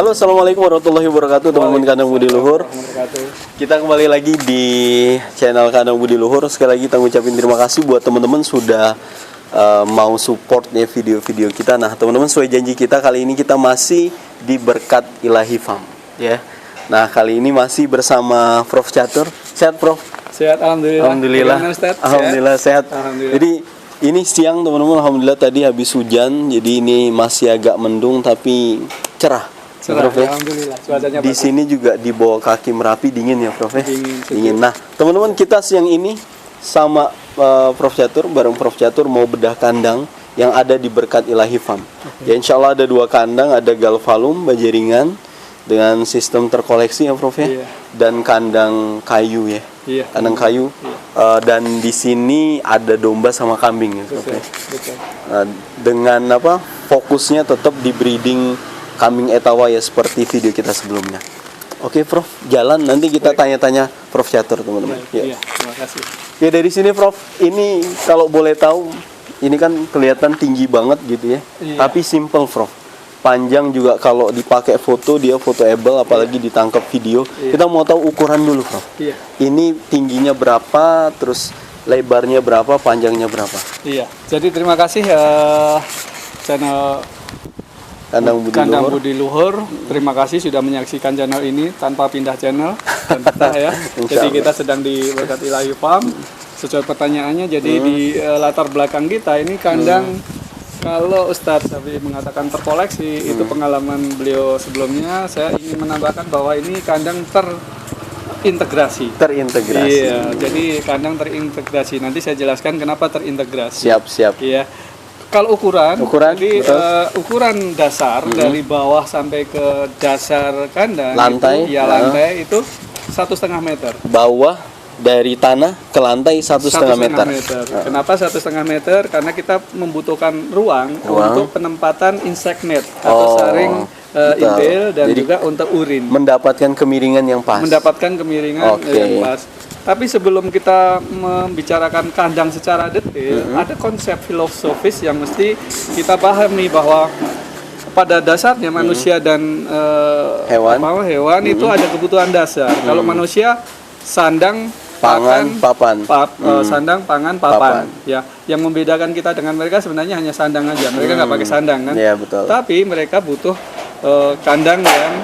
Halo, assalamualaikum warahmatullahi wabarakatuh, teman-teman Kandang Budi Luhur. Kita kembali lagi di channel Kandang Budi Luhur. Sekali lagi kita ngucapin terima kasih buat teman-teman sudah mau support ya video-video kita. Nah, teman-teman, sesuai janji kita, kali ini kita masih di Berkat Ilahi Farm ya. Nah, kali ini masih bersama Prof Catur. Sehat, Prof? Sehat, alhamdulillah. Alhamdulillah. Alhamdulillah sehat. Alhamdulillah. Jadi ini siang, teman-teman, alhamdulillah tadi habis hujan, jadi ini masih agak mendung tapi cerah. Cerah, Prof, ya? alhamdulillah. Cuacanya Di bagus. sini juga di bawah kaki Merapi dingin ya, Prof ya? Dingin. Nah, teman-teman, kita siang ini sama Prof Catur, bareng Prof Catur mau bedah kandang yang ada di Berkat Ilahi Farm. Ya, insya Allah ada 2 kandang, ada Galvalum Bajaringan dengan sistem terkoleksi ya, Prof ya, Iya. dan kandang kayu ya. Iya. Kandang kayu. Dan di sini ada domba sama kambing ya, Prof ya. Betul. Dengan fokusnya tetap di breeding kambing etawa ya, seperti video kita sebelumnya. Oke, Prof, jalan nanti kita tanya-tanya Prof Catur, teman-teman. Iya, terima kasih. Ya, dari sini, Prof, ini kalau boleh tahu, ini kan kelihatan tinggi banget gitu ya. Iya. Tapi simple, Prof. Panjang juga kalau dipakai foto, dia fotoable, apalagi ditangkap video. Iya. Kita mau tahu ukuran dulu, Prof. Iya. Ini tingginya berapa, terus lebarnya berapa, panjangnya berapa? Iya. Jadi terima kasih channel Kandang Budi Kandang Luhur. Budi Luhur. Terima kasih sudah menyaksikan channel ini tanpa pindah channel dan betah ya. Jadi kita sedang di Berkat Ilahi Farm. Sesuai pertanyaannya, jadi di latar belakang kita ini kandang, kalau Ustadz Safi mengatakan terkoleksi, itu pengalaman beliau sebelumnya. Saya ingin menambahkan bahwa ini kandang terintegrasi. Iya, jadi kandang terintegrasi. Nanti saya jelaskan kenapa terintegrasi. Siap. Iya. Kalau ukuran jadi betul. ukuran dasar dari bawah sampai ke dasar kandang Lantai, itu, lantai itu 1,5 meter. Bawah dari tanah ke lantai 1,5 meter. Kenapa 1,5 meter? Karena kita membutuhkan ruang untuk penempatan insect net atau saring intel dan jadi, juga untuk urin. Mendapatkan kemiringan yang pas. Mendapatkan kemiringan yang pas. Tapi sebelum kita membicarakan kandang secara detail, ada konsep filosofis yang mesti kita pahami bahwa pada dasarnya manusia dan hewan itu ada kebutuhan dasar. Kalau manusia sandang, papan. Sandang, pangan, papan. Ya, yang membedakan kita dengan mereka sebenarnya hanya sandang aja. Mereka nggak pakai sandang kan? Iya, betul. Tapi mereka butuh kandang yang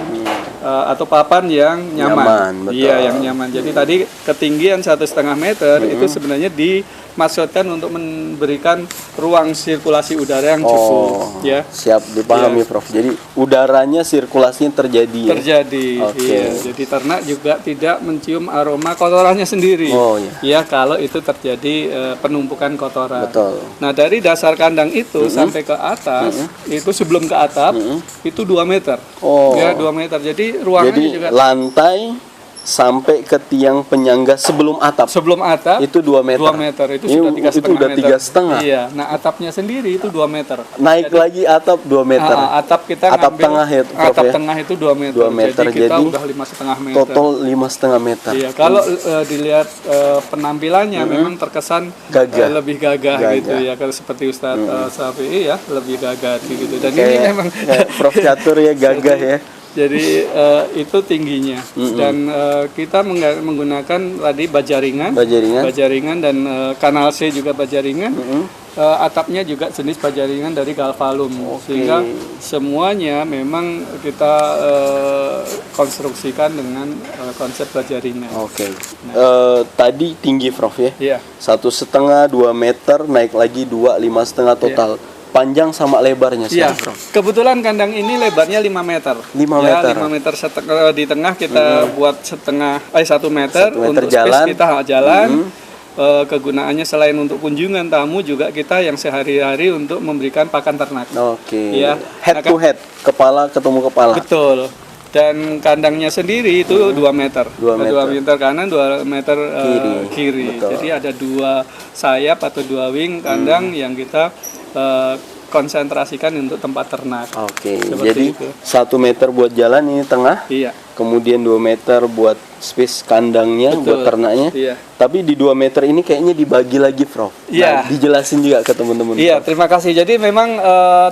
atau papan yang nyaman. Betul. Iya, yang nyaman. Jadi tadi ketinggian 1,5 meter itu sebenarnya dimaksudkan untuk memberikan ruang sirkulasi udara yang cukup. Ya. Siap dipahami, Prof. Jadi udaranya sirkulasinya terjadi. Iya. Jadi ternak juga tidak mencium aroma kotorannya sendiri. Ya, kalau itu terjadi penumpukan kotoran. Betul. Nah, dari dasar kandang itu sampai ke atas, itu sebelum ke atap itu 2 meter. Ya, 2 meter. Jadi ruangannya juga lantai sampai ke tiang penyangga sebelum atap. Sebelum atap itu 2 meter. 2 meter itu sudah 3,5 meter. 3,5. Iya. Nah, atapnya sendiri itu 2 meter. Naik lagi atap 2 meter. Atap kita atap ngambil, tengah ya, Prof, atap tengah itu 2 meter. 2 meter. Jadi kita udah 5,5 meter. Total 5,5 meter. Iya, kalau dilihat penampilannya memang terkesan lebih gagah gitu ya, kalau seperti Ustadz Safi ya, lebih gagah gitu. Dan ini memang Prof Catur ya, gagah ya. Jadi itu tingginya dan kita menggunakan tadi bajaringan dan kanal C juga bajaringan. Atapnya juga jenis bajaringan dari Galvalum, sehingga semuanya memang kita konstruksikan dengan konsep bajaringan. Tadi tinggi, Prof ya? Iya. 1,5 2 meter, naik lagi 2 5,5 total. Panjang sama lebarnya, Iya. Kebetulan kandang ini lebarnya 5 meter. 5 meter. 5 meter di tengah kita buat 1 meter untuk jalan. Space kita jalan. Kegunaannya selain untuk kunjungan tamu juga kita yang sehari-hari untuk memberikan pakan ternak. Ya. Head to head, kepala ketemu kepala. Betul. Dan kandangnya sendiri itu 2 meter. 2 meter kanan, 2 meter kiri. Jadi ada 2 sayap atau 2 wing kandang yang kita konsentrasikan untuk tempat ternak. Jadi itu. 1 meter buat jalan ini tengah. Iya. kemudian 2 meter buat space kandangnya, Betul. buat ternaknya. Iya. Tapi di 2 meter ini kayaknya dibagi lagi, Prof. Iya. Nah, dijelasin juga ke teman-teman. Iya, Prof. terima kasih. Jadi memang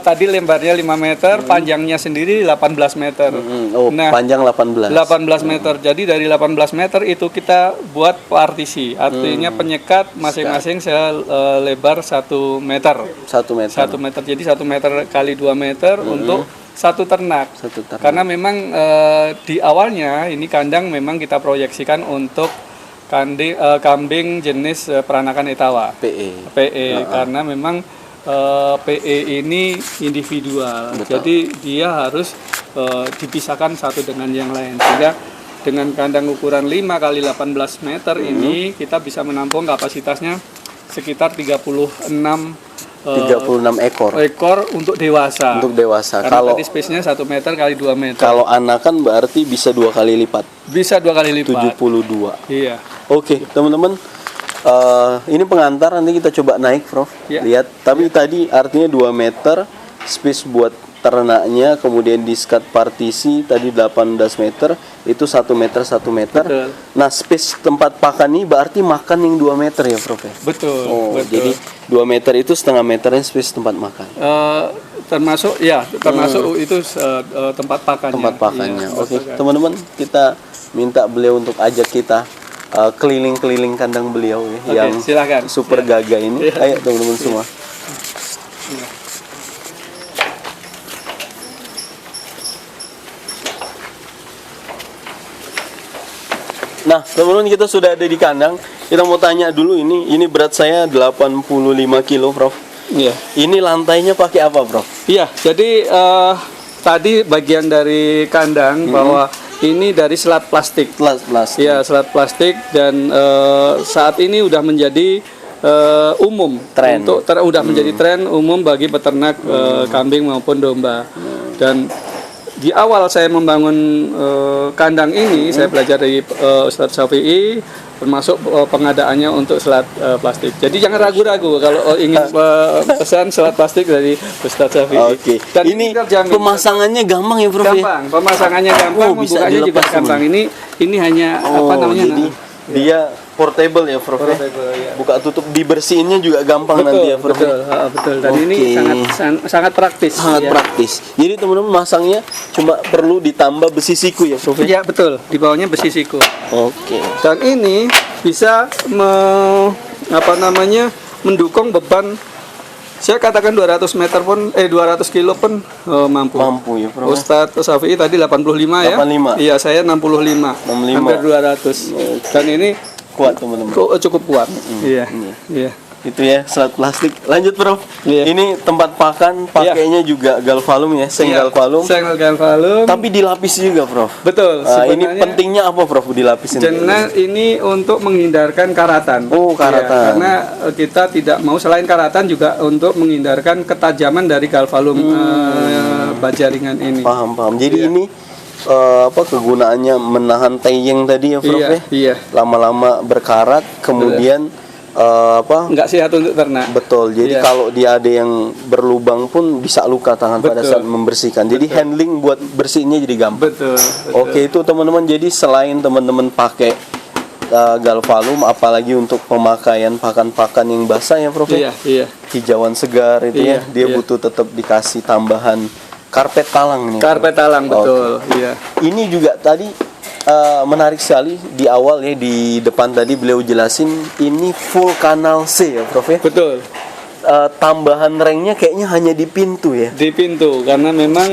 tadi lebarnya 5 meter, panjangnya sendiri 18 meter. Oh, Nah, panjang 18. 18 meter. Jadi dari 18 meter itu kita buat partisi. Artinya penyekat masing-masing lebar 1 meter. 1 meter. 1 meter. Jadi 1 meter kali 2 meter untuk satu ternak. Satu ternak. Karena memang di awalnya ini kandang memang kita proyeksikan untuk kambing jenis peranakan Etawa. PE. Karena memang PE ini individual. Betul. Jadi dia harus dipisahkan satu dengan yang lain. Sehingga dengan kandang ukuran 5 kali 18 meter ini kita bisa menampung kapasitasnya sekitar 36 ekor untuk dewasa. Untuk dewasa. Karena Kalau tadi space-nya 1 meter kali 2 meter. kalau anakan berarti bisa 2 kali lipat. Bisa 2 kali lipat. 72. Iya. Oke, teman-teman. Ini pengantar, nanti kita coba naik, Prof. Ya. Lihat. Tapi tadi artinya 2 meter space buat ternaknya, kemudian diskat partisi tadi 18 meter, itu 1 meter 1 meter. Betul. Nah, space tempat pakan ini berarti makan yang 2 meter ya, Prof ya? Betul. Oh, betul. jadi 2 meter itu setengah meternya space tempat makan. Termasuk itu tempat pakannya. Tempat pakannya. Iya, Oke, tempat teman-teman, kita minta beliau untuk ajak kita keliling-keliling kandang beliau ya, Oke, yang silakan. super Ya. gagah ini. Ya. Ayo teman-teman semua. Nah, teman-teman, kita sudah ada di kandang. Kita mau tanya dulu, ini berat saya 85 kilo, Prof. Iya. Ini lantainya pakai apa, Prof? Iya, jadi tadi bagian dari kandang bahwa ini dari selat plastik. Plastik. Iya, selat plastik dan saat ini udah menjadi umum Tren. udah menjadi tren umum bagi peternak kambing maupun domba. Dan di awal saya membangun kandang ini, saya belajar dari Ustadz Syafi'i, termasuk pengadaannya untuk selat plastik. Jadi jangan ragu-ragu kalau ingin pesan selat plastik dari Ustadz Syafi'i. Oke. Dan Ini terjamin. pemasangannya gampang ya, Prof? Ya? Gampang, pemasangannya gampang, Oh, bisa membukanya juga dilepas, gampang. Ini hanya Oh, apa namanya? jadi dia portable ya, Prof? Ya? Portable, ya. Buka tutup, dibersihinnya juga gampang Betul, nanti ya, Prof? betul, betul. Dan ini Oke. sangat praktis. Sangat ya. praktis. Jadi teman-teman masangnya cuma perlu ditambah besi siku ya, Prof? Ya betul, di bawahnya besi siku. Oke. Dan ini bisa mendukung beban. Saya katakan 200 meter pun 200 kilo pun mampu. Mampu ya, Prof? Ustadz Syafi'i tadi 85 ya. 85. Iya, saya 65. 65. Hampir 200. Dan ini Kuat, teman-teman. cukup kuat. Iya. Iya. Itu ya, selat plastik. Lanjut, Prof. Iya. Ini tempat pakan, pakainya juga galvalum ya, seng Iya, galvalum. seng galvalum. Tapi dilapis juga, Prof. Betul. Ini sebenarnya pentingnya apa, Prof, dilapisin? Karena ini untuk menghindarkan karatan. Oh, karatan. Iya, karena kita tidak mau, selain karatan juga untuk menghindarkan ketajaman dari galvalum baja ringan ini. Paham. Jadi Iya. ini kegunaannya menahan teyeng tadi ya, Prof? Iya, ya? iya. Lama-lama berkarat, kemudian Nggak sehat untuk ternak. betul. Jadi Iya. kalau dia ada yang berlubang pun bisa luka tangan pada Betul. saat membersihkan. Jadi handling buat bersihnya jadi gampang. Betul. Oke, itu teman-teman. Jadi selain teman-teman pakai galvalum, apalagi untuk pemakaian pakan-pakan yang basah ya, Prof? Iya, iya. Hijauan segar itu Iya, ya, dia iya. butuh tetap dikasih tambahan karpet talang nih. Karpet talang, betul. Iya. Ini juga tadi menarik sekali di awal ya, di depan tadi beliau jelasin ini full kanal C ya, Prof ya. Betul. Tambahan rengnya kayaknya hanya di pintu ya. Di pintu, karena memang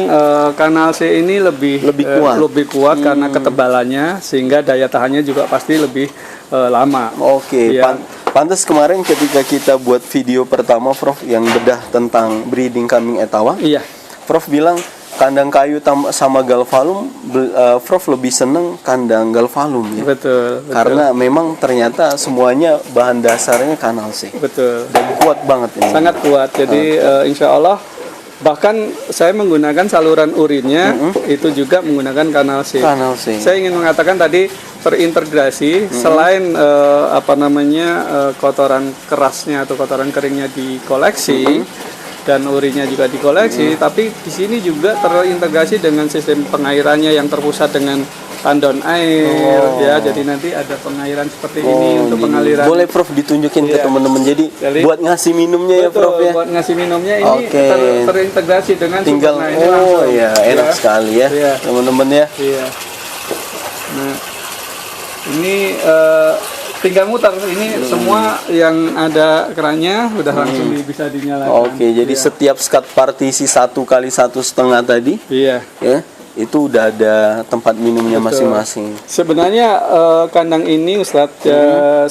kanal C ini lebih kuat. lebih kuat karena ketebalannya, sehingga daya tahannya juga pasti lebih lama. Oke, Iya. pantas kemarin ketika kita buat video pertama, Prof, yang bedah tentang breeding kambing Etawa, Iya. Prof bilang kandang kayu sama galvalum, Prof lebih seneng kandang galvalum ya. Betul. Karena memang ternyata semuanya bahan dasarnya kanal C. Betul. Dan kuat banget ini. Sangat kuat. Jadi insya Allah, bahkan saya menggunakan saluran urinnya itu juga menggunakan kanal C. Kanal C. Saya ingin mengatakan tadi terintegrasi, selain kotoran kerasnya atau kotoran keringnya dikoleksi, dan urinya juga dikoleksi, tapi di sini juga terintegrasi dengan sistem pengairannya yang terpusat dengan tandon air, ya. Jadi nanti ada pengairan seperti ini untuk pengaliran. Boleh Prof ditunjukin ke Iya. teman-teman. Jadi buat ngasih minumnya ya Prof ya. Buat ngasih minumnya ini Oke. terintegrasi dengan Tinggal Superna ini langsung. ya enak sekali ya Iya. teman-teman ya. Iya. Nah, ini tinggal muter. Ini semua yang ada kerannya udah langsung bisa dinyalakan. Oke, jadi setiap skat partisi 1 kali 1,5 tadi Iya. ya, itu udah ada tempat minumnya masing-masing. Sebenarnya kandang ini Ustadz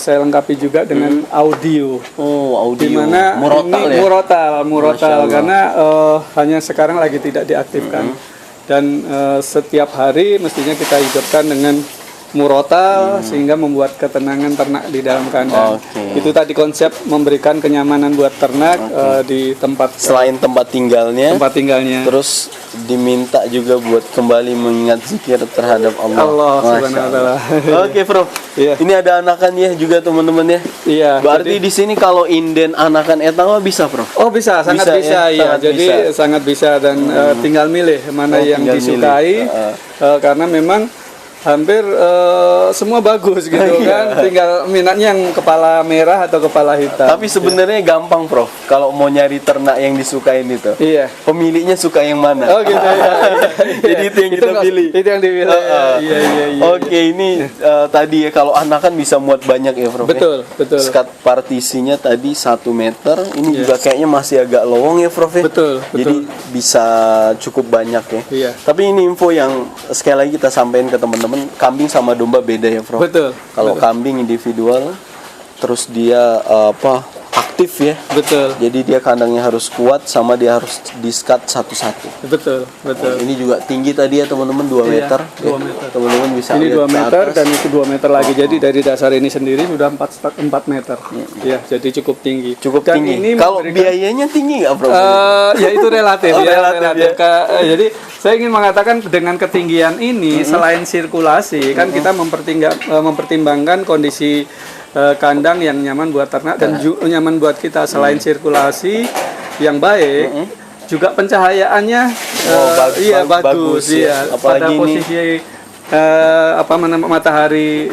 saya lengkapi juga dengan audio. Oh, audio. Dimana Murotal ini ya? murotal Masya Allah. karena hanya sekarang lagi tidak diaktifkan. Dan setiap hari mestinya kita hidupkan dengan murotal sehingga membuat ketenangan ternak di dalam kandang. Oke. Itu tadi konsep memberikan kenyamanan buat ternak di tempat Selain tempat tinggalnya, tinggalnya. terus diminta juga buat kembali mengingat zikir terhadap Allah. Allah Masya Subhanahu wa Allah. taala. Oke, Prof. Iya. Ini ada anakan ya juga teman-teman ya. Iya. Berarti di sini kalau inden anakan etama bisa, Prof. Oh bisa, sangat Bisa, bisa, ya? iya. Sangat Jadi bisa. sangat bisa dan tinggal milih mana yang tinggal disukai, karena memang hampir semua bagus gitu kan. Tinggal minatnya yang kepala merah atau kepala hitam. Tapi sebenarnya gampang, Prof. Kalau mau nyari ternak yang disukain itu. Iya. Pemiliknya suka yang mana? Oh gitu ya. Jadi itu yang kita pilih. Itu yang dipilih. Iya. Oke, ini tadi ya kalau anakan bisa muat banyak ya, Prof. Betul, betul. Skat partisinya tadi 1 meter. Ini juga kayaknya masih agak lowong ya, Prof. Ya? Betul, Jadi bisa cukup banyak ya. Iya. Tapi ini info yang sekali lagi kita sampaikan ke teman-teman, kambing sama domba beda ya, Prof. Betul. Kalau kambing individual, terus dia aktif ya. Betul. Jadi dia kandangnya harus kuat, sama dia harus di-skat satu-satu. Betul. Ini juga tinggi tadi ya teman-teman, 2 Iya, meter. 2 meter. Teman-teman bisa Ini lihat 2 ke meter atas. dan itu 2 meter lagi. Jadi dari dasar ini sendiri sudah 4 meter. Ya, jadi cukup tinggi. Cukup Dan tinggi. ini Kalau memberikan- biayanya tinggi nggak, Prof? Ya itu relatif Oh, ya, relatif, ya. Jadi saya ingin mengatakan dengan ketinggian ini selain sirkulasi kan kita mempertimbangkan kondisi kandang yang nyaman buat ternak dan nyaman buat kita. Selain sirkulasi yang baik, juga pencahayaannya bagus ya. iya. Apalagi Pada ini posisi matahari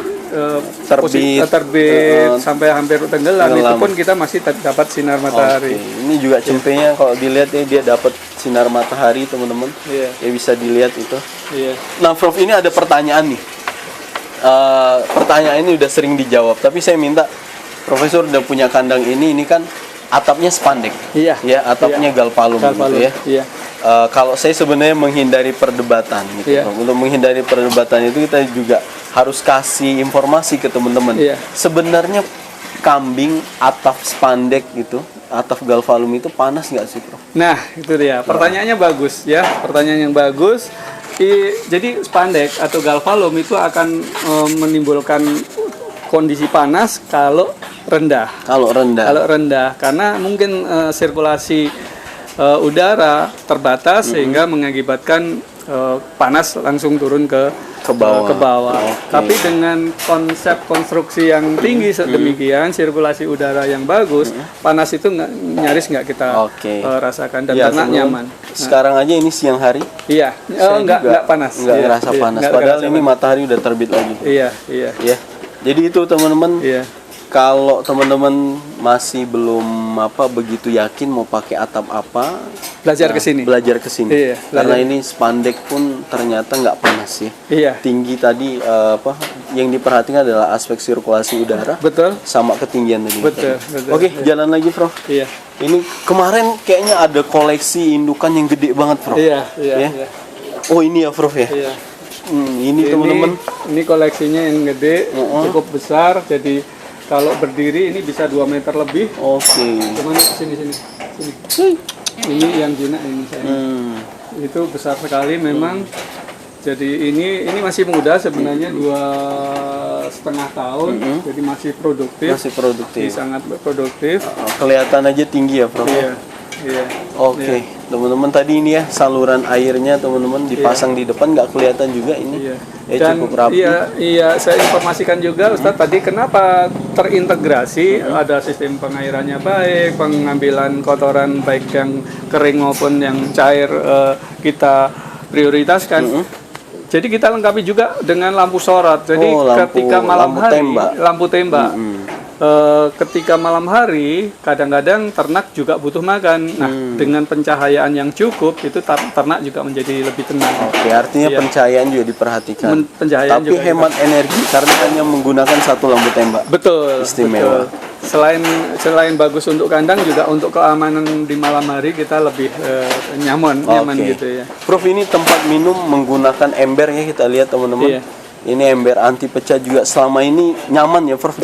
terbit sampai hampir tenggelam itu pun kita masih dapat sinar matahari. Oke, ini juga cempenya kalau dilihat ya, dia dapat sinar matahari teman-teman. Iya. Ya bisa dilihat itu. Iya. Nah, Prof, ini ada pertanyaan nih. Pertanyaan ini udah sering dijawab, tapi saya minta Profesor udah punya kandang ini kan atapnya spandek. Iya. Ya, atapnya galvalum gitu ya. Iya. Kalau saya sebenarnya menghindari perdebatan gitu. Iya. Prof. Untuk menghindari perdebatan itu kita juga harus kasih informasi ke teman-teman. Iya. Sebenarnya kambing atap spandek gitu, atap galvalum itu panas nggak sih, Prof? Nah, itu dia. Pertanyaannya bagus ya. Pertanyaan yang bagus. Jadi spandek atau galvalum itu akan menimbulkan kondisi panas kalau rendah. Kalau rendah. Karena mungkin sirkulasi udara terbatas sehingga mengakibatkan panas langsung turun ke bawah. Oke. Tapi dengan konsep konstruksi yang tinggi sedemikian, sirkulasi udara yang bagus, panas itu nyaris nggak kita rasakan dan Ya, ternak nyaman. Sekarang aja ini siang hari. Iya, nggak panas. Nggak Iya, ngerasa iya, panas. nggak Padahal ngerasa ini panas. matahari udah terbit lagi. Iya. Ya. Jadi itu teman-teman. Iya. Kalau teman-teman masih belum begitu yakin mau pakai atap apa, Belajar ke sini. Belajar ke sini. Iya, Karena belajar. ini spandek pun ternyata nggak panas ya. Iya. Tinggi tadi yang diperhatikan adalah aspek sirkulasi udara Betul. sama ketinggian tadi. Betul. Oke, jalan lagi, Prof. Iya. Ini kemarin kayaknya ada koleksi indukan yang gede banget, Prof. Iya. Ya? Oh, ini ya, Prof ya. Iya. Ini teman-teman. Ini koleksinya yang gede, cukup besar. Jadi kalau berdiri ini bisa 2 meter lebih. Oke. Cuman sini. Ini yang jinak ini saya. Itu besar sekali memang. Jadi ini masih muda sebenarnya 2,5 tahun. Jadi masih produktif. Masih produktif. Sangat produktif. Kelihatan aja tinggi ya, Prof. Iya. Oke, teman-teman tadi ini ya saluran airnya teman-teman dipasang di depan nggak kelihatan juga ini. Iya. Ya cukup rapi. Iya, saya informasikan juga Ustadz tadi kenapa terintegrasi, ada sistem pengairannya baik, pengambilan kotoran baik yang kering maupun yang cair kita prioritaskan. Jadi kita lengkapi juga dengan lampu sorot. Jadi ketika malam hari lampu tembak. Ketika malam hari kadang-kadang ternak juga butuh makan. Nah, dengan pencahayaan yang cukup itu ternak juga menjadi lebih tenang. Oke, artinya pencahayaan juga diperhatikan. Pencahayaan tapi juga hemat energi karena hanya menggunakan satu lampu tembak. Betul. Istimewa. Betul. Selain bagus untuk kandang juga untuk keamanan di malam hari kita lebih nyaman gitu ya. Prof, ini tempat minum menggunakan ember ya, kita lihat teman-teman. Iya. Ini ember anti pecah juga. Selama ini nyaman ya Prof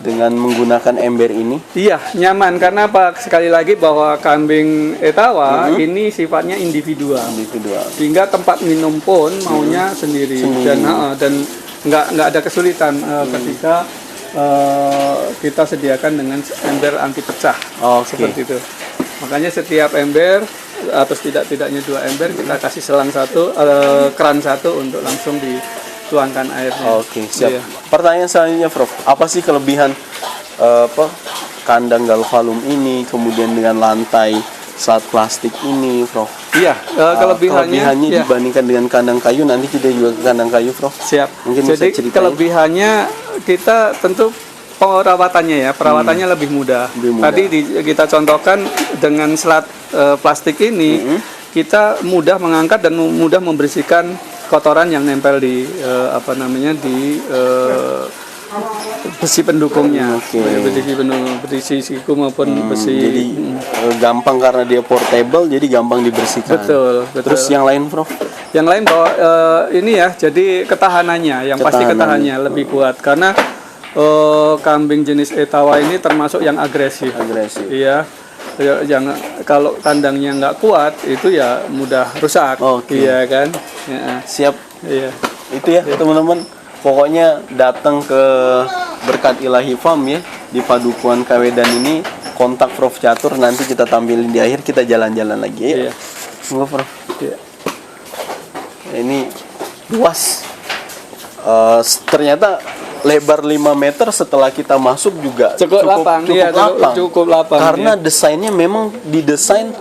dengan menggunakan ember ini? Iya, nyaman karena apa? Sekali lagi bahwa kambing Etawa ini sifatnya individual. Sehingga tempat minum pun maunya sendiri. Dan nggak ada kesulitan ketika kita sediakan dengan ember anti pecah. Seperti itu. Makanya setiap ember atau tidak-tidaknya 2 ember kita kasih selang satu, keran satu untuk langsung tuangkan airnya. Oke, siap. Iya. Pertanyaan selanjutnya, Prof. Apa sih kelebihan kandang galvalum ini, kemudian dengan lantai slat plastik ini, Prof? Iya, kelebihannya dibandingkan dengan kandang kayu, nanti kita juga ke kandang kayu, Prof. Siap. Mungkin jadi bisa ceritain. Kelebihannya kita tentu perawatannya lebih mudah. Tadi kita contohkan dengan slat plastik ini, kita mudah mengangkat dan mudah membersihkan kotoran yang nempel di besi pendukungnya, besi siku maupun besi. Jadi gampang karena dia portable, jadi gampang dibersihkan. Betul. Terus yang lain, Prof? Yang lain bahwa ini ya, jadi ketahanannya, pasti ketahanannya lebih kuat karena kambing jenis Etawa ini termasuk yang agresif. Iya. Jangan kalau kandangnya nggak kuat itu ya mudah rusak. Iya kan. Ya. Siap. Iya. Itu ya teman-teman. Pokoknya datang ke Berkat Ilahi Farm ya di Padukuhan Kawedan ini, kontak Prof Catur, nanti kita tampilin di akhir, kita jalan-jalan lagi ya. Iya. Enggak, Prof. Iya. Ini luas. Ternyata lebar 5 meter setelah kita masuk juga cukup lapang. Karena desainnya memang didesain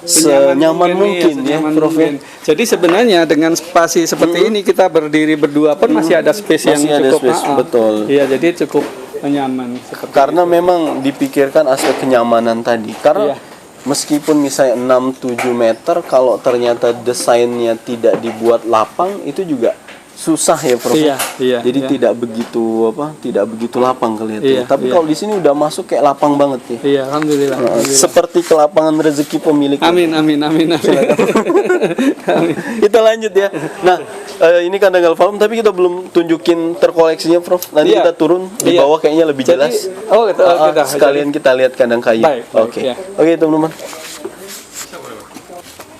senyaman mungkin ya, Prof. Jadi sebenarnya dengan spasi seperti ini kita berdiri berdua pun masih ada space yang cukup. Betul. Iya, jadi cukup nyaman. Karena memang dipikirkan aspek kenyamanan tadi. Karena meskipun misalnya 6-7 meter, kalau ternyata desainnya tidak dibuat lapang, itu juga susah ya, Prof. Iya. Jadi tidak begitu lapang kelihatan. Tapi kalau di sini udah masuk kayak lapang banget ya. Iya, alhamdulillah. Seperti kelapangan rezeki pemilik. Amin. Kita lanjut ya. Nah, ini kandang galvalum tapi kita belum tunjukin terkoleksinya, Prof. Nanti kita turun di bawah kayaknya lebih jelas. Sekalian kita lihat kandang kayu. Oke, teman-teman.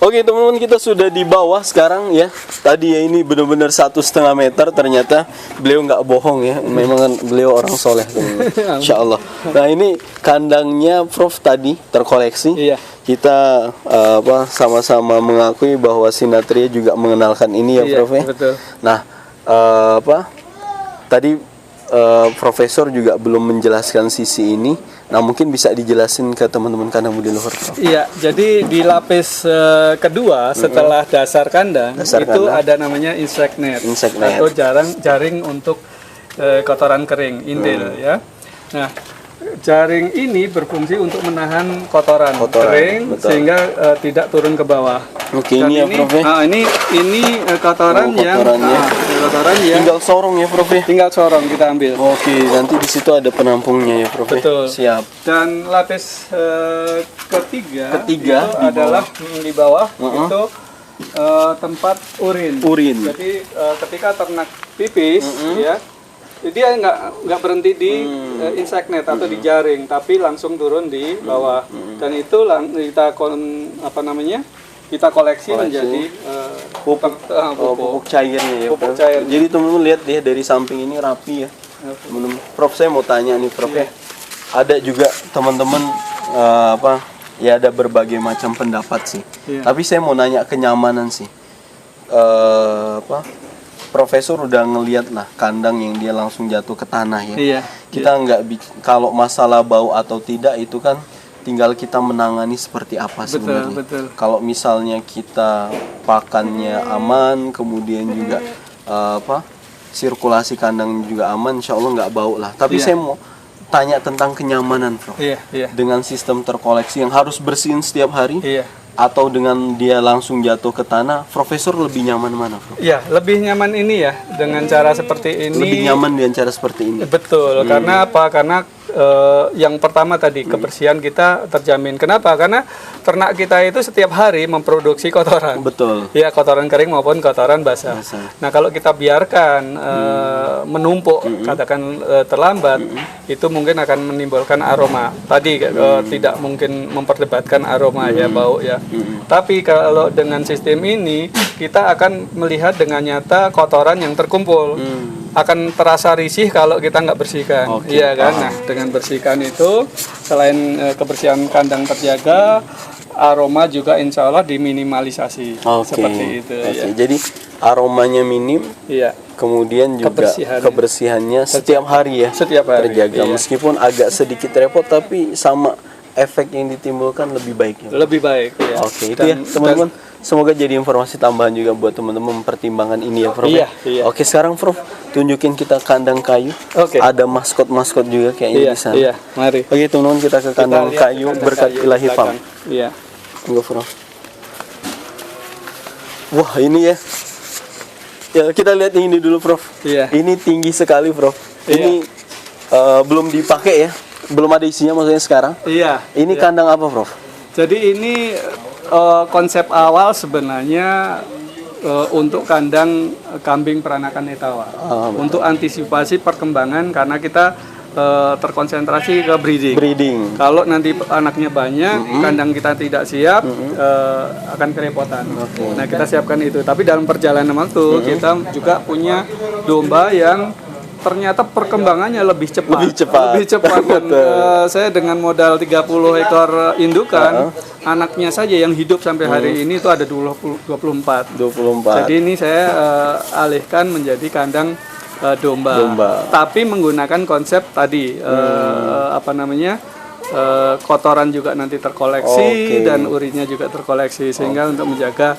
Oke teman-teman, kita sudah di bawah sekarang ya. Tadi ya ini benar-benar 1,5 meter, ternyata beliau nggak bohong ya. Memang beliau orang soleh teman-teman. Insya Allah. Nah ini kandangnya Prof tadi terkoleksi. Iya. Kita sama-sama mengakui bahwa Sinatria juga mengenalkan ini ya, Prof ya. Betul. Nah tadi Profesor juga belum menjelaskan sisi ini. Nah mungkin bisa dijelasin ke teman-teman kandang budi luhur, Prof. Iya, jadi di lapis kedua setelah dasar kandang itu ada namanya insect net. Atau jaring untuk kotoran kering, indel ya. Nah, jaring ini berfungsi untuk menahan kotoran kering, betul, sehingga tidak turun ke bawah. Oke, ini ya, Prof. Ini kotoran yang tinggal sorong ya, Prof. Tinggal sorong kita ambil. Oke, nanti di situ ada penampungnya ya, Prof. Betul. Siap. Dan lapis ketiga itu adalah di bawah itu tempat urin. Jadi ketika ternak pipis ya, dia nggak berhenti di insect net atau di jaring, tapi langsung turun di bawah. Dan itu kita koleksi menjadi pupuk cairnya ya. Pupuk cair. Jadi teman-teman lihat ya, dari samping ini rapi ya. Teman-teman, Prof, saya mau tanya nih, Prof. Ada juga teman-teman apa ya, ada berbagai macam pendapat sih. Iya. Tapi saya mau nanya kenyamanan sih. Apa? Profesor udah ngeliat lah kandang yang dia langsung jatuh ke tanah ya. Iya. Kita nggak kalau masalah bau atau tidak itu kan tinggal kita menangani seperti apa sebenarnya. Betul. Kalau misalnya kita pakannya aman, kemudian juga apa sirkulasi kandang juga aman, insya Allah nggak bau lah. Tapi Iya. saya mau tanya tentang kenyamanan, Prof. Iya. Dengan sistem terkoleksi yang harus bersihin setiap hari, Iya. atau dengan dia langsung jatuh ke tanah, Profesor lebih nyaman mana, Prof? Iya, lebih nyaman ini ya dengan cara seperti ini. Lebih nyaman dengan cara seperti ini. Betul, karena apa? Karena yang pertama tadi kebersihan kita terjamin. Kenapa? Karena ternak kita itu setiap hari memproduksi kotoran. Betul. Ya, kotoran kering maupun kotoran basah. Nah, kalau kita biarkan menumpuk, katakan terlambat, itu mungkin akan menimbulkan aroma. Tadi tidak mungkin memperdebatkan aroma ya, bau ya. Tapi kalau dengan sistem ini, kita akan melihat dengan nyata kotoran yang terkumpul. Akan terasa risih kalau kita nggak bersihkan. Iya kan? Nah, dengan bersihkan itu, selain kebersihan kandang terjaga, aroma juga insya Allah diminimalisasi. Seperti itu. Ya. Jadi aromanya minim, Iya. kemudian juga kebersihannya setiap hari ya, Setiap hari, terjaga. iya. Meskipun agak sedikit repot, tapi sama efek yang ditimbulkan lebih baik ya. Lebih baik. Ya. Oke, itu ya teman-teman. Semoga jadi informasi tambahan juga buat teman-teman mempertimbangkan ini ya, Prof. Iya. Oke, sekarang Prof, tunjukin kita kandang kayu. Oke. Ada maskot-maskot juga kayaknya di sana. Iya, mari. Oke, teman-teman, kita ke kandang lihat kayu kandang berkat kayu Ilahi belakang. Farm. Iya. Enggak, Prof. Wah, ini ya. Ya, kita lihat ini dulu, Prof. Iya. Ini tinggi sekali, Prof. Iya. Ini belum dipakai ya. Belum ada isinya maksudnya sekarang. Iya. Ini kandang apa, Prof? Jadi ini konsep awal sebenarnya untuk kandang kambing peranakan Etawa. Untuk antisipasi perkembangan karena kita terkonsentrasi ke breeding. Kalau nanti anaknya banyak, kandang kita tidak siap, akan kerepotan. Nah, kita siapkan itu. Tapi dalam perjalanan waktu kita juga punya domba yang ternyata perkembangannya lebih cepat. Dan saya dengan modal 30 ekor indukan, anaknya saja yang hidup sampai hari ini itu ada 24. Jadi ini saya alihkan menjadi kandang domba. Tapi menggunakan konsep tadi kotoran juga nanti terkoleksi dan urinnya juga terkoleksi sehingga untuk menjaga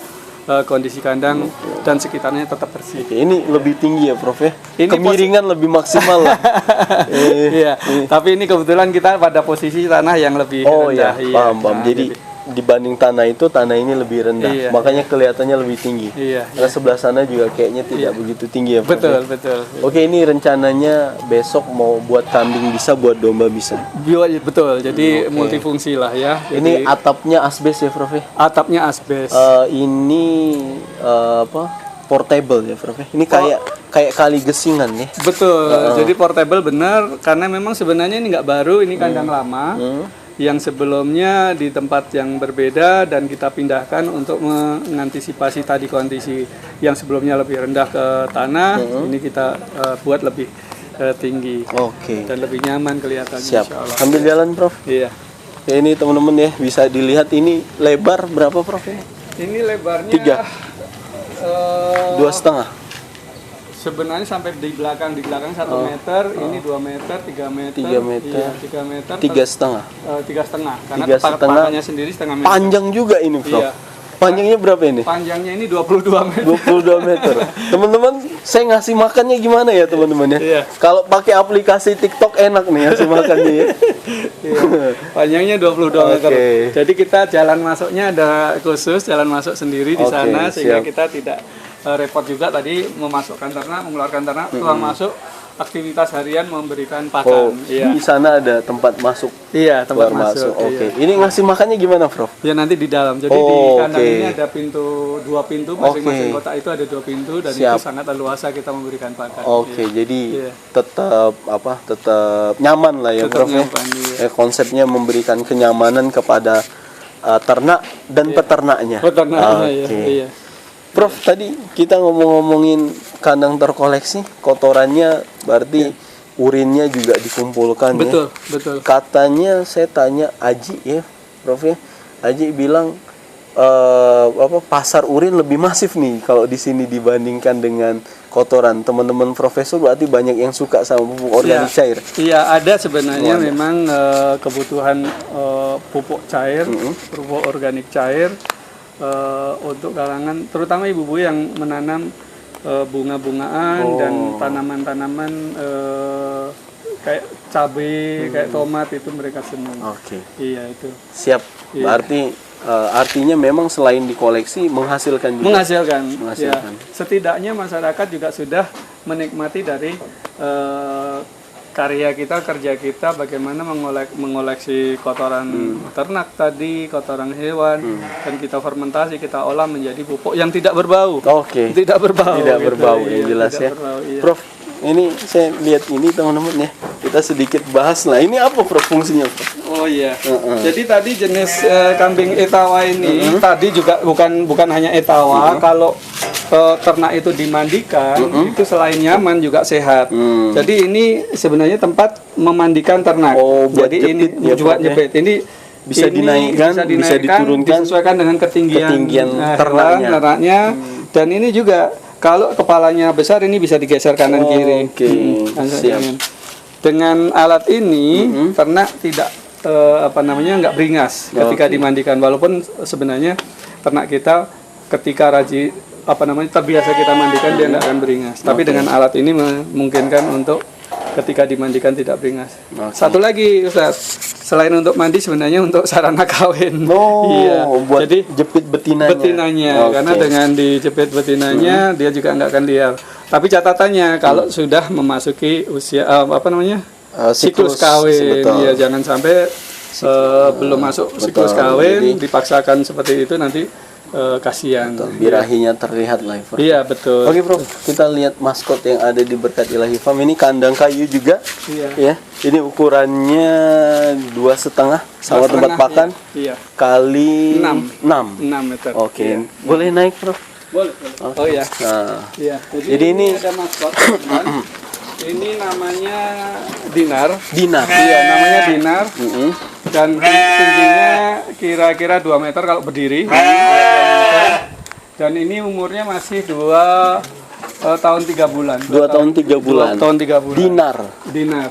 kondisi kandang dan sekitarnya tetap bersih. Ini lebih tinggi ya, Prof ya. Ini kemiringan lebih maksimal lah. Iya. Tapi ini kebetulan kita pada posisi tanah yang lebih rendah. Paham. Nah, Jadi dibanding tanah itu, tanah ini lebih rendah. Makanya kelihatannya lebih tinggi. Karena sebelah sana juga kayaknya tidak begitu tinggi ya, Prof. Betul. Oke, ini rencananya besok mau buat kambing bisa, buat domba bisa. Betul. Jadi multifungsi lah ya. Ini atapnya asbes ya, Prof ya? Atapnya asbes. Ini portable ya, Prof. Ini kayak kali gesingan ya. Betul. Jadi portable benar karena memang sebenarnya ini nggak baru, ini kandang lama. Yang sebelumnya di tempat yang berbeda dan kita pindahkan untuk mengantisipasi tadi kondisi yang sebelumnya lebih rendah ke tanah, ini kita buat lebih tinggi. Dan lebih nyaman kelihatannya. Siap. Insyaallah. Sambil jalan, Prof. Iya. Ya, ini teman-teman ya bisa dilihat ini lebar berapa, Prof ya? Ini lebarnya 2,5. Sebenarnya sampai di belakang 1 meter, ini 2 meter, 3 meter, 3 meter, 3 meter, 3,5. 3,5 karena 3,5. pakannya sendiri setengah meter. Panjang juga ini, Prof. Iya. Panjangnya berapa ini? Panjangnya ini 22 meter. 22 meter. Teman-teman, saya ngasih makannya gimana ya, teman-teman ya? Iya. Kalau pakai aplikasi TikTok enak nih ngasih makannya ya. Panjangnya 22 meter. Jadi kita jalan masuknya ada khusus, jalan masuk sendiri di sana sehingga kita tidak repot juga tadi memasukkan ternak, mengeluarkan ternak, tuang masuk, aktivitas harian memberikan pakan. Di sana ada tempat masuk. Iya, tempat masuk. Ini ngasih makannya gimana, Prof? Ya nanti di dalam. Jadi di kandang ini ada dua pintu, masing-masing kotak itu ada 2 pintu dan itu sangat leluasa kita memberikan pakan. Jadi tetap nyaman lah ya, Prof. Konsepnya memberikan kenyamanan kepada ternak dan peternaknya. Iya. Prof, tadi kita ngomongin kandang terkoleksi, kotorannya berarti urinnya juga dikumpulkan Betul, ya. betul. Katanya saya tanya Aji ya, Prof ya. Aji bilang pasar urin lebih masif nih kalau di sini dibandingkan dengan kotoran. Teman-teman profesor berarti banyak yang suka sama pupuk organik cair. Iya, ada sebenarnya memang kebutuhan pupuk cair, pupuk organik cair untuk kalangan terutama ibu-ibu yang menanam bunga-bungaan dan tanaman-tanaman kayak cabai, kayak tomat itu mereka senang. Oke. Iya itu. Siap. Iya. Berarti artinya memang selain dikoleksi menghasilkan juga. Menghasilkan. Menghasilkan. Ya. Setidaknya masyarakat juga sudah menikmati dari karya kita, kerja kita, bagaimana mengoleksi kotoran ternak tadi, kotoran hewan, dan kita fermentasi, kita olah menjadi pupuk yang tidak berbau. Oke. Tidak berbau. Tidak gitu. berbau Iya, yang jelas tidak ya. berbau, iya. Prof, ini saya lihat ini teman-teman ya. Kita sedikit bahas lah. Ini apa Prof fungsinya, Prof? Oh iya. Jadi tadi jenis kambing etawa ini tadi juga bukan hanya etawa. Kalau ternak itu dimandikan, itu selain nyaman juga sehat. Jadi ini sebenarnya tempat memandikan ternak. Oh, buat jadi jepit ini ya, buat Prof, ya? jepit. Ini Bisa dinaikkan, bisa diturunkan, disesuaikan dengan ketinggian ternaknya. ternaknya. Dan ini juga kalau kepalanya besar ini bisa digeser kanan kiri. Oke, siap. Dengan alat ini ternak tidak nggak beringas ketika dimandikan, walaupun sebenarnya ternak kita ketika terbiasa kita mandikan dia nggak akan beringas, tapi dengan alat ini memungkinkan untuk ketika dimandikan tidak beringas. Satu lagi Ustaz, selain untuk mandi sebenarnya untuk sarana kawin. Iya. Buat Jadi jepit betinanya. karena dengan dijepit betinanya dia juga nggak akan liar. Tapi catatannya kalau sudah memasuki usia siklus kawin, betul. ya jangan sampai belum masuk siklus kawin dipaksakan seperti itu, nanti kasihan. Birahinya terlihat lah. Prof. Iya betul. Oke Prof, kita lihat maskot yang ada di Berkat Ilahi Farm. Ini kandang kayu juga. Iya. Ya, ini ukurannya 2,5 sama tempat pakan. Iya. Kali 6 meter. Oke. Boleh naik Prof? Boleh. Oh iya. Nah, Iya. Jadi ini ada maskot. teman-teman. Ini namanya Dinar. Dinar. Iya, namanya Dinar. Dan tingginya kira-kira 2 meter kalau berdiri. Dan ini umurnya masih 2 tahun 3 bulan. 2 tahun 3 bulan. 2 tahun 3 bulan. Dinar.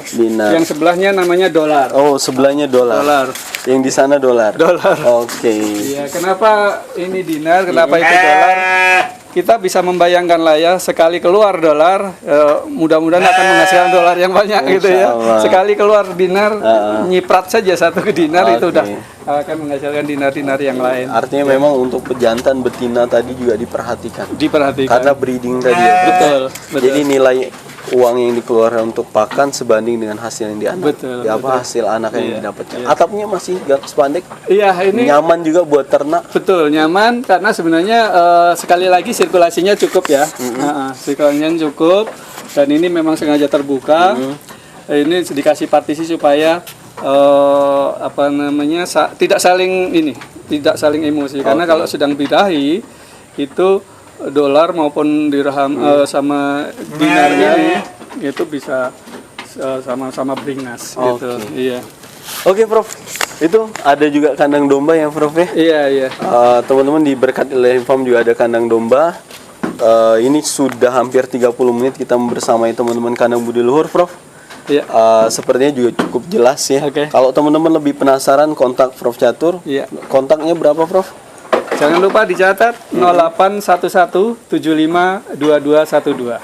Yang sebelahnya namanya Dolar. Oh, sebelahnya dolar. Yang di sana dolar. Oke. Iya, kenapa ini Dinar? Kenapa itu Dolar? Kita bisa membayangkan lah ya, sekali keluar dolar, mudah-mudahan akan menghasilkan dolar yang banyak gitu ya. Sekali keluar dinar, nyiprat saja satu ke dinar itu udah akan menghasilkan dinar-dinar yang lain. Artinya memang untuk pejantan betina tadi juga diperhatikan. Diperhatikan. Karena breeding tadi. Ya. Betul. Jadi nilai uang yang dikeluarkan untuk pakan sebanding dengan hasil yang dianak. Betul. Hasil anak yang didapatkan. Atapnya masih spandek. Iya, ini nyaman juga buat ternak. Betul, nyaman karena sebenarnya sekali lagi sirkulasinya cukup ya. Sirkulasinya cukup dan ini memang sengaja terbuka. Ini dikasih partisi supaya tidak saling emosi, karena kalau sedang birahi itu dolar maupun dirham sama dinar ini itu bisa sama-sama beringas gitu. Iya. Oke, Prof. Itu ada juga kandang domba ya, Prof ya? Iya. Teman-teman di Berkat Ilahi Farm juga ada kandang domba. Ini sudah hampir 30 menit kita bersamai teman-teman kandang budi luhur, Prof. Iya. Sepertinya juga cukup jelas ya. Oke. Kalau teman-teman lebih penasaran, kontak Prof Catur. Iya. Kontaknya berapa, Prof? Jangan lupa dicatat 0811752212.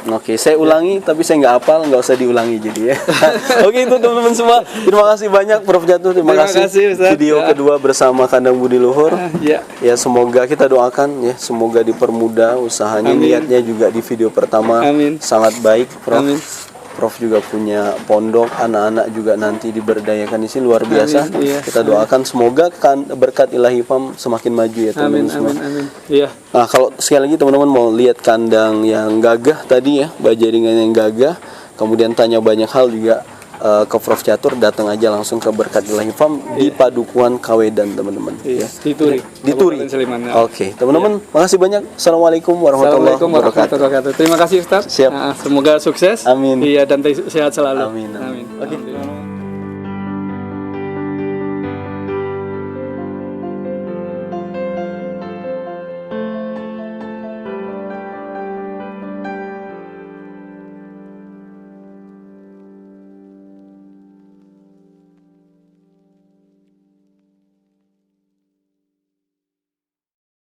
Oke, saya ulangi tapi saya nggak hafal, nggak usah diulangi jadi ya. Oke, itu teman-teman semua. Terima kasih banyak Prof Catur. Terima kasih Ustaz. Video kedua bersama kandang budi luhur. Ya. Ya, semoga kita doakan ya, semoga dipermudah usahanya. Niatnya juga di video pertama sangat baik, Prof. Amin. Prof juga punya pondok, anak-anak juga nanti diberdayakan di sini luar biasa. Iya. Kita doakan semoga Berkat Ilahi Farm semakin maju ya teman-teman semua. Amin. Iya. Nah, kalau sekali lagi teman-teman mau lihat kandang yang gagah tadi ya, bajaringan yang gagah, kemudian tanya banyak hal juga, ke Prof Catur, datang aja langsung ke Berkat Ilahi Farm di Padukuhan Kawedan, teman-teman. Iya, di Turi. Di Turi. Kabupaten Sleman, ya. Oke, teman-teman, makasih banyak. Assalamualaikum warahmatullahi Assalamualaikum wabarakatuh. warahmatullahi wabarakatuh. Terima kasih Ustaz. Siap. Semoga sukses. Amin. Iya, dan sehat selalu. Amin. Amin. Oke. Alhamdulillah.